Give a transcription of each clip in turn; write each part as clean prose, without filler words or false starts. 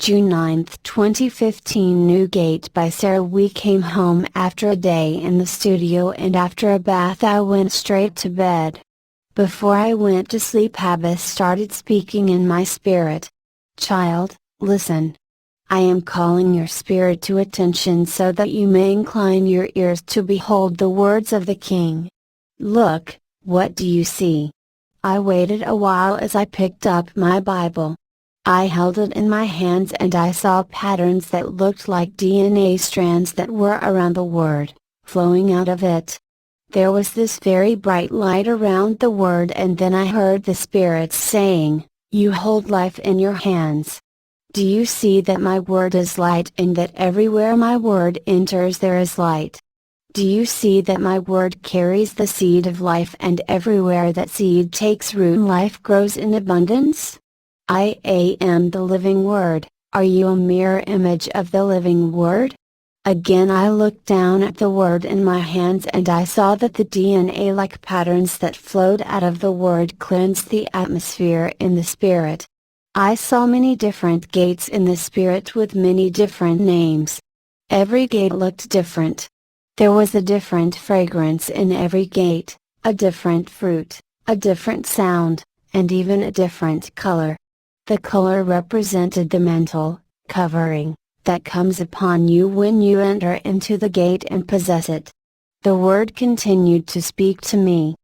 June 9, 2015. New Gate by Sarah. We came home after a day in the studio, and after a bath I went straight to bed. Before I went to sleep, Abbas started speaking in my spirit. Child, listen. I am calling your spirit to attention so that you may incline your ears to behold the words of the King. Look, what do you see? I waited a while as I picked up my Bible. I held it in my hands and I saw patterns that looked like DNA strands that were around the word, flowing out of it. There was this very bright light around the word, and then I heard the spirits saying, "You hold life in your hands. Do you see that my word is light, and that everywhere my word enters there is light? Do you see that my word carries the seed of life, and everywhere that seed takes root life grows in abundance? I am the living word. Are you a mirror image of the living word?" Again I looked down at the word in my hands and I saw that the DNA-like patterns that flowed out of the word cleansed the atmosphere in the spirit. I saw many different gates in the spirit with many different names. Every gate looked different. There was a different fragrance in every gate, a different fruit, a different sound, and even a different color. The color represented the mental covering that comes upon you when you enter into the gate and possess it. The word continued to speak to me.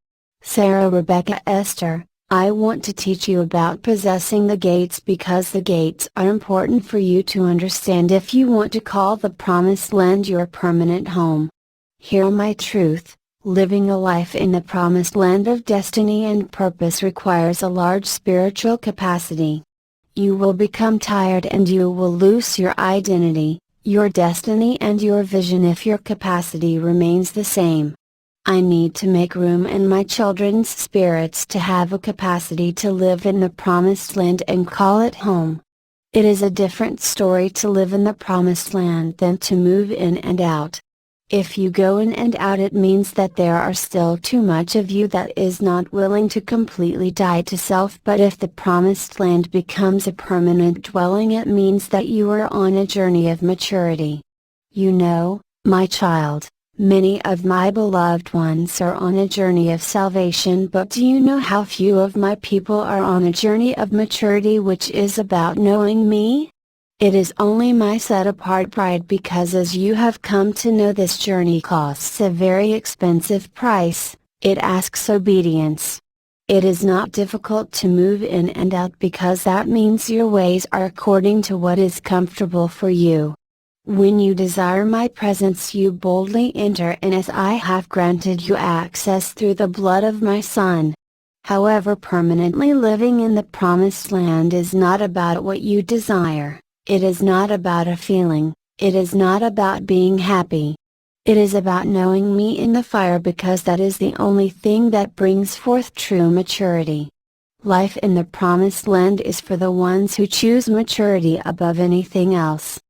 Sarah Rebecca Esther, I want to teach you about possessing the gates because the gates are important for you to understand if you want to call the promised land your permanent home. Hear my truth. Living a life in the promised land of destiny and purpose requires a large spiritual capacity. You will become tired and you will lose your identity, your destiny and your vision if your capacity remains the same. I need to make room in my children's spirits to have a capacity to live in the promised land and call it home. It is a different story to live in the promised land than to move in and out. If you go in and out, it means that there are still too much of you that is not willing to completely die to self. But if the promised land becomes a permanent dwelling, it means that you are on a journey of maturity. You know, my child, many of my beloved ones are on a journey of salvation, but do you know how few of my people are on a journey of maturity, which is about knowing me? It is only my set-apart pride, because as you have come to know, this journey costs a very expensive price. It asks obedience. It is not difficult to move in and out because that means your ways are according to what is comfortable for you. When you desire my presence, you boldly enter in, as I have granted you access through the blood of my Son. However, permanently living in the promised land is not about what you desire. It is not about a feeling, it is not about being happy. It is about knowing me in the fire, because that is the only thing that brings forth true maturity. Life in the promised land is for the ones who choose maturity above anything else.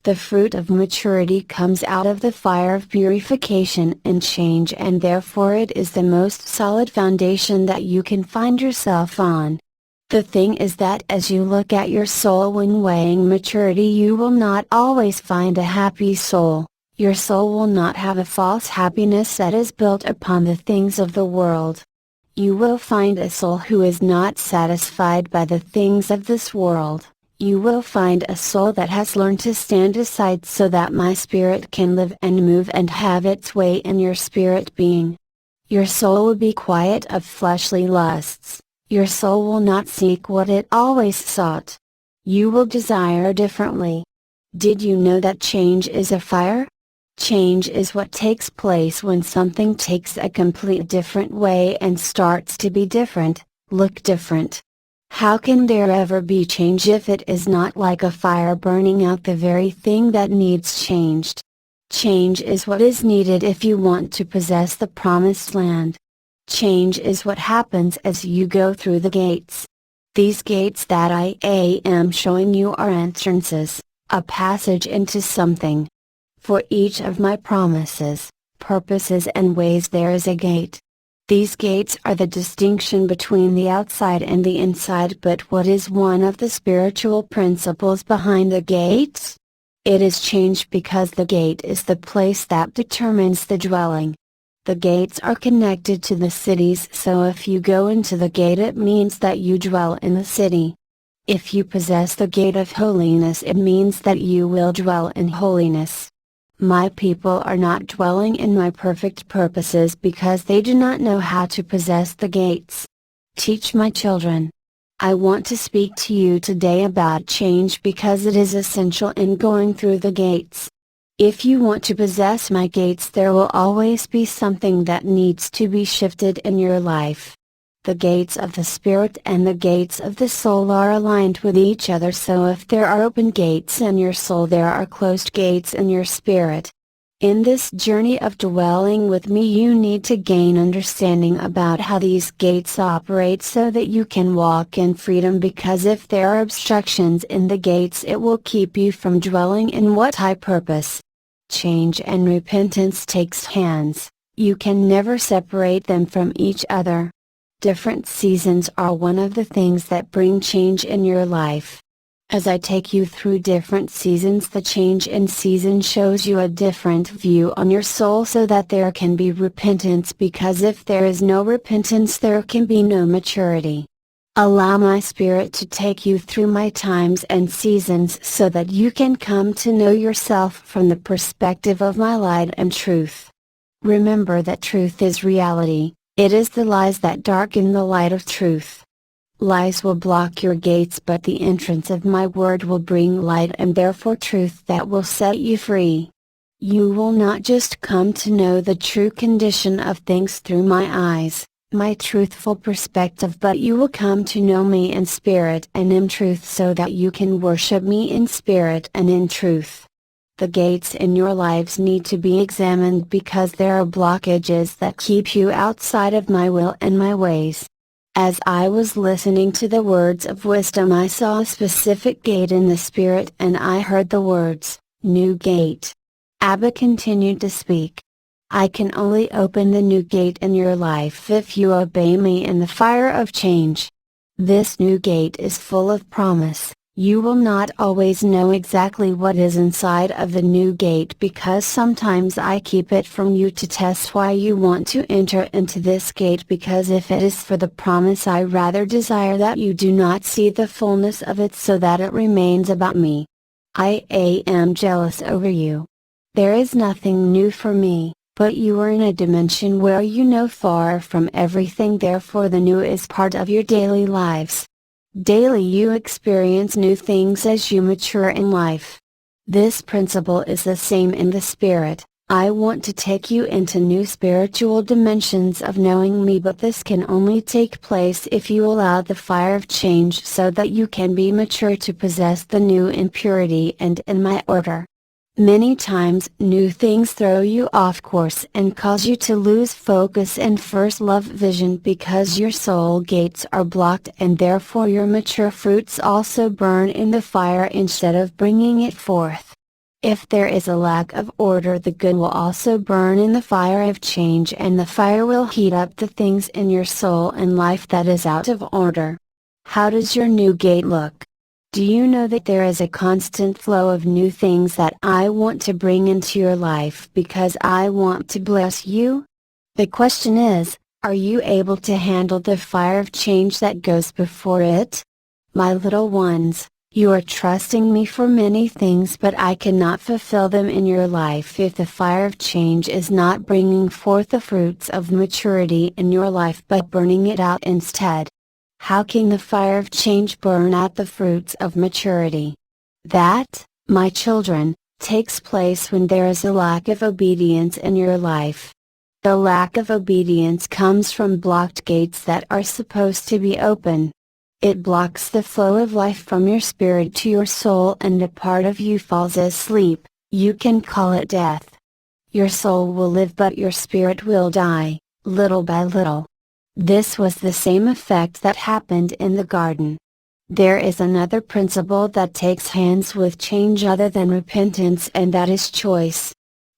The fruit of maturity comes out of the fire of purification and change, and therefore it is the most solid foundation that you can find yourself on. The thing is that as you look at your soul when weighing maturity, you will not always find a happy soul. Your soul will not have a false happiness that is built upon the things of the world. You will find a soul who is not satisfied by the things of this world. You will find a soul that has learned to stand aside so that my spirit can live and move and have its way in your spirit being. Your soul will be quiet of fleshly lusts. Your soul will not seek what it always sought. You will desire differently. Did you know that change is a fire? Change is what takes place when something takes a complete different way and starts to be different, look different. How can there ever be change if it is not like a fire burning out the very thing that needs changed? Change is what is needed if you want to possess the promised land. Change is what happens as you go through the gates. These gates that I am showing you are entrances, a passage into something. For each of my promises, purposes and ways there is a gate. These gates are the distinction between the outside and the inside. But what is one of the spiritual principles behind the gates? It is change, because the gate is the place that determines the dwelling. The gates are connected to the cities, so if you go into the gate it means that you dwell in the city. If you possess the gate of holiness, it means that you will dwell in holiness. My people are not dwelling in my perfect purposes because they do not know how to possess the gates. Teach my children. I want to speak to you today about change because it is essential in going through the gates. If you want to possess my gates, there will always be something that needs to be shifted in your life. The gates of the spirit and the gates of the soul are aligned with each other, so if there are open gates in your soul, there are closed gates in your spirit. In this journey of dwelling with me, you need to gain understanding about how these gates operate so that you can walk in freedom, because if there are obstructions in the gates, it will keep you from dwelling in what I purpose. Change and repentance takes hands, you can never separate them from each other. Different seasons are one of the things that bring change in your life. As I take you through different seasons, the change in season shows you a different view on your soul so that there can be repentance, because if there is no repentance, there can be no maturity. Allow my spirit to take you through my times and seasons so that you can come to know yourself from the perspective of my light and truth. Remember that truth is reality. It is the lies that darken the light of truth. Lies will block your gates, but the entrance of my word will bring light and therefore truth that will set you free. You will not just come to know the true condition of things through my eyes, my truthful perspective, but you will come to know me in spirit and in truth so that you can worship me in spirit and in truth. The gates in your lives need to be examined because there are blockages that keep you outside of my will and my ways. As I was listening to the words of wisdom, I saw a specific gate in the spirit and I heard the words, "New gate." Abba continued to speak. I can only open the new gate in your life if you obey me in the fire of change. This new gate is full of promise. You will not always know exactly what is inside of the new gate because sometimes I keep it from you to test why you want to enter into this gate, because if it is for the promise, I rather desire that you do not see the fullness of it so that it remains about me. I am jealous over you. There is nothing new for me, but you are in a dimension where you know far from everything, therefore the new is part of your daily lives. Daily you experience new things as you mature in life. This principle is the same in the spirit. I want to take you into new spiritual dimensions of knowing me, but this can only take place if you allow the fire of change so that you can be mature to possess the new in purity and in my order. Many times new things throw you off course and cause you to lose focus and first love vision because your soul gates are blocked, and therefore your mature fruits also burn in the fire instead of bringing it forth. If there is a lack of order, the good will also burn in the fire of change, and the fire will heat up the things in your soul and life that is out of order. How does your new gate look? Do you know that there is a constant flow of new things that I want to bring into your life because I want to bless you? The question is, are you able to handle the fire of change that goes before it? My little ones, you are trusting me for many things, but I cannot fulfill them in your life if the fire of change is not bringing forth the fruits of maturity in your life but burning it out instead. How can the fire of change burn out the fruits of maturity? That, my children, takes place when there is a lack of obedience in your life. The lack of obedience comes from blocked gates that are supposed to be open. It blocks the flow of life from your spirit to your soul, and a part of you falls asleep. You can call it death. Your soul will live but your spirit will die, little by little. This was the same effect that happened in the garden. There is another principle that takes hands with change other than repentance, and that is choice.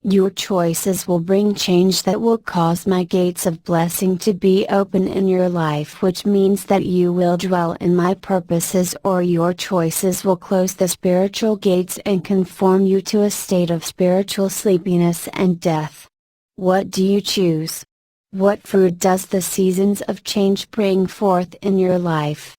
Your choices will bring change that will cause my gates of blessing to be open in your life, which means that you will dwell in my purposes, or your choices will close the spiritual gates and conform you to a state of spiritual sleepiness and death. What do you choose? What fruit does the seasons of change bring forth in your life?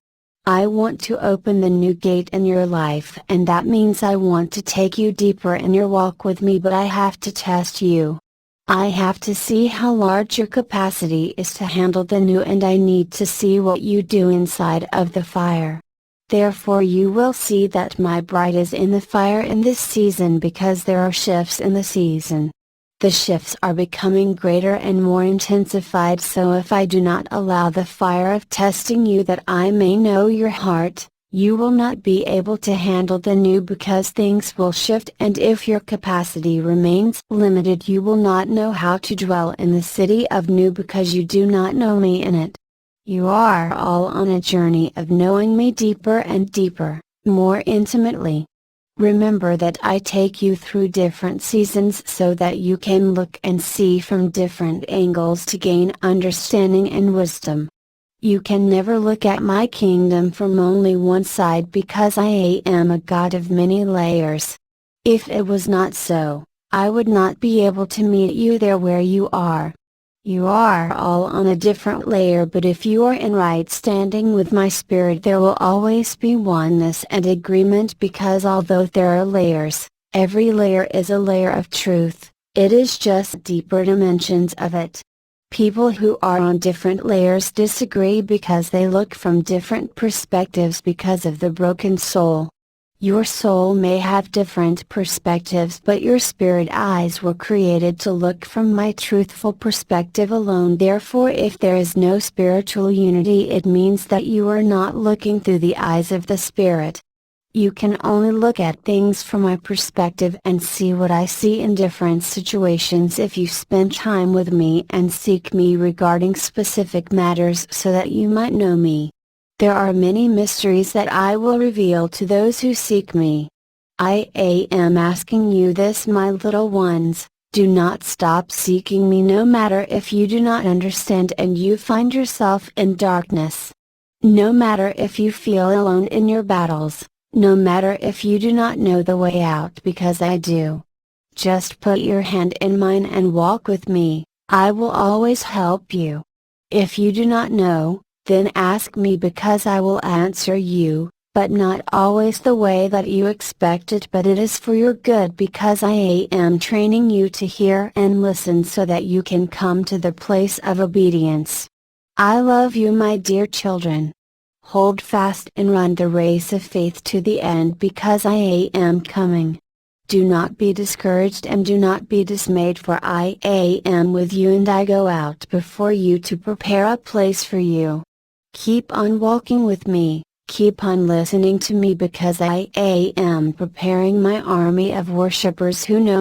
I want to open the new gate in your life, and that means I want to take you deeper in your walk with me, but I have to test you. I have to see how large your capacity is to handle the new, and I need to see what you do inside of the fire. Therefore you will see that my bride is in the fire in this season because there are shifts in the season. The shifts are becoming greater and more intensified, so if I do not allow the fire of testing you that I may know your heart, you will not be able to handle the new because things will shift, and if your capacity remains limited you will not know how to dwell in the city of new because you do not know me in it. You are all on a journey of knowing me deeper and deeper, more intimately. Remember that I take you through different seasons so that you can look and see from different angles to gain understanding and wisdom. You can never look at my kingdom from only one side because I am a God of many layers. If it was not so, I would not be able to meet you there where you are. You are all on a different layer, but if you are in right standing with my spirit there will always be oneness and agreement, because although there are layers, every layer is a layer of truth, it is just deeper dimensions of it. People who are on different layers disagree because they look from different perspectives because of the broken soul. Your soul may have different perspectives, but your spirit eyes were created to look from my truthful perspective alone. Therefore, if there is no spiritual unity, it means that you are not looking through the eyes of the spirit. You can only look at things from my perspective and see what I see in different situations if you spend time with me and seek me regarding specific matters so that you might know me. There are many mysteries that I will reveal to those who seek me. I am asking you this, my little ones, do not stop seeking me no matter if you do not understand and you find yourself in darkness. No matter if you feel alone in your battles, no matter if you do not know the way out, because I do. Just put your hand in mine and walk with me, I will always help you. If you do not know, then ask me because I will answer you, but not always the way that you expect it, but it is for your good because I am training you to hear and listen so that you can come to the place of obedience. I love you, my dear children. Hold fast and run the race of faith to the end because I am coming. Do not be discouraged and do not be dismayed, for I am with you and I go out before you to prepare a place for you. Keep on walking with me, keep on listening to me because I am preparing my army of worshippers who know